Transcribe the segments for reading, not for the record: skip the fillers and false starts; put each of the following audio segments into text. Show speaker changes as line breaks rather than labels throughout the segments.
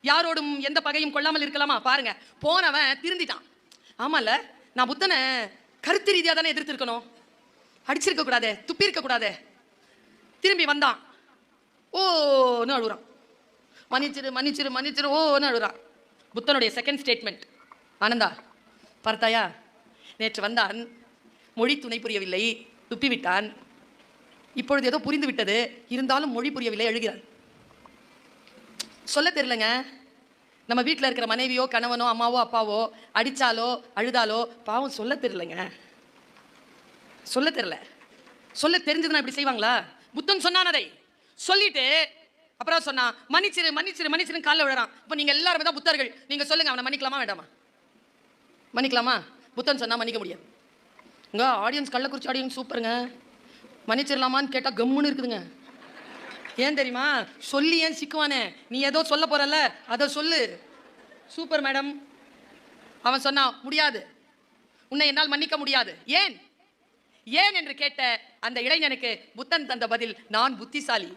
யாரோடும் எந்த பகையும் கொள்ளாமல் இருக்கலாமா? பாருங்க, போனவன் திருந்திட்டான். ஆமால, நான் புத்தனை கருத்து ரீதியா தானே எதிர்த்து இருக்கணும், அடிச்சிருக்க கூடாது, துப்பி இருக்க கூடாது. திரும்பி வந்தான், ஓன்னு அழுறான். மன்னிச்சிரு மன்னிச்சிரு மன்னிச்சிரு ஓன்னு அழுறான். புத்தனுடைய செகண்ட் ஸ்டேட்மெண்ட், ஆனந்தா பார்த்தாயா, நேற்று வந்தான், மொழி துணை புரியவில்லை, துப்பி விட்டான். இப்பொழுது ஏதோ புரிந்து விட்டது, இருந்தாலும் மொழி புரியவில்லை, அழுகிறான். சொல்ல தெரியலங்க. நம்ம வீட்டில் இருக்கிற மனைவியோ கணவனோ அம்மாவோ அப்பாவோ அடித்தாலோ அழுதாலோ பாவம் சொல்ல தெரியலங்க. சொல்ல தெரியல. சொல்ல தெரிஞ்சதுன்னா இப்படி செய்வாங்களா? புத்தன் சொன்னான், அதை சொல்லிட்டு அப்புறம் சொன்னா மன்னிச்சிரு மன்னிச்சிரு மன்னிச்சிரு காலில் விழுறான். இப்போ நீங்கள் எல்லாருமே தான் புத்தர்கள், நீங்கள் சொல்லுங்க, அவனை மன்னிக்கலாமா வேண்டாமா? மன்னிக்கலாமா? புத்தன் சொன்னா மன்னிக்க முடியாது. இங்க ஆடியன்ஸ், கள்ளக்குறிச்சி ஆடியன்ஸ் சூப்பருங்க, மன்னிச்சிடலாமான்னு கேட்டால் கம்முன்னு இருக்குதுங்க. ஏன் தெரியுமா? சொல்லி ஏன் சிக்குவானே, நீ ஏதோ சொல்ல போறல அதை சொல்லு. Super madam. அவன் சொன்னா முடியாது, உன்னை என்னால் மன்னிக்க முடியாது. ஏன் ஏன் என்று கேட்ட அந்த இளைஞனுக்கு புத்தன் தந்த பதில், நான் புத்திசாலி.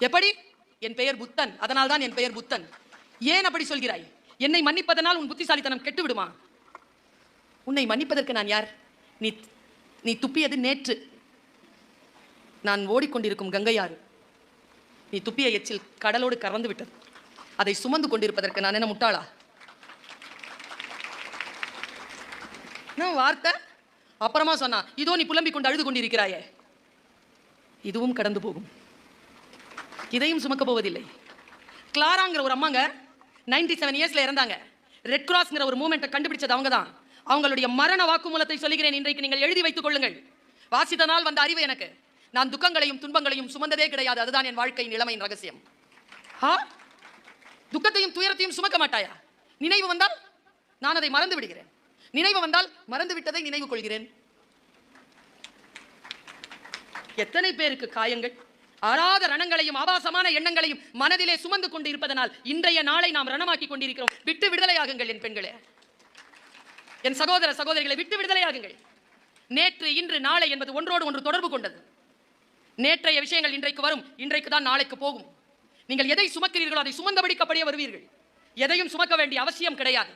எப்படி? என் பெயர் புத்தன், அதனால் தான் என் பெயர் புத்தன். ஏன் அப்படி சொல்கிறாய்? என்னை மன்னிப்பதனால் உன் புத்திசாலித்தனம் கெட்டு விடுமா? உன்னை மன்னிப்பதற்கு நான் யார்? நீ துப்பியது நேற்று, நான் ஓடிக்கொண்டிருக்கும் கங்கையாறு. நீ துப்பிய எச்சில் கடலோடு கறந்து விட்டது. அதை சுமந்து கொண்டிருப்பதற்கு நான் என்ன முட்டாளா? வார்த்தை. அப்புறமா சொன்னா, இதோ நீ புலம்பிக் கொண்டு அழுது கொண்டிருக்கிறாயே, இதுவும் கடந்து போகும், இதையும் சுமக்க போவதில்லை. கிளாராங்கிற ஒரு அம்மாங்க 97 இயர்ஸ்ல இறந்தாங்க. ரெட் கிராஸ்ங்கிற ஒரு மூவ்மெண்ட்டை கண்டுபிடிச்சது அவங்க தான். அவங்களுடைய மரண வாக்குமூலத்தை சொல்லுகிறேன், இன்றைக்கு நீங்கள் எழுதி வைத்துக் கொள்ளுங்கள். வாசித்தனால் வந்த அறிவு எனக்கு. நான் துக்கங்களையும் துன்பங்களையும் சுமந்ததே கிடையாது, அதுதான் என் வாழ்க்கையின் இளமையின் ரகசியம். துக்கத்தையும் துயரத்தையும் சுமக்க மாட்டாயா? நினைவு வந்தால் நான் அதை மறந்து விடுகிறேன், நினைவு வந்தால் மறந்து விட்டதை நினைவு கொள்கிறேன். எத்தனை பேருக்கு காயங்கள், ஆறாத ரணங்களையும் ஆபாசமான எண்ணங்களையும் மனதிலே சுமந்து கொண்டு இருப்பதனால் இன்றைய நாளை நாம் ரணமாக்கி கொண்டிருக்கிறோம். விட்டு விடுதலையாகுங்கள் என் பெண்களே, என் சகோதர சகோதரிகளை, விட்டு விடுதலையாகுங்கள். நேற்று இன்று நாளை என்பது ஒன்றோடு ஒன்று தொடர்பு கொண்டது. நேற்றைய விஷயங்கள் இன்றைக்கு வரும், இன்றைக்கு தான் நாளைக்கு போகும். நீங்கள் எதை சுமக்கிறீர்களோ அதை சுமந்தபடிக்கப்படியே வருவீர்கள். எதையும் சுமக்க வேண்டிய அவசியம் கிடையாது.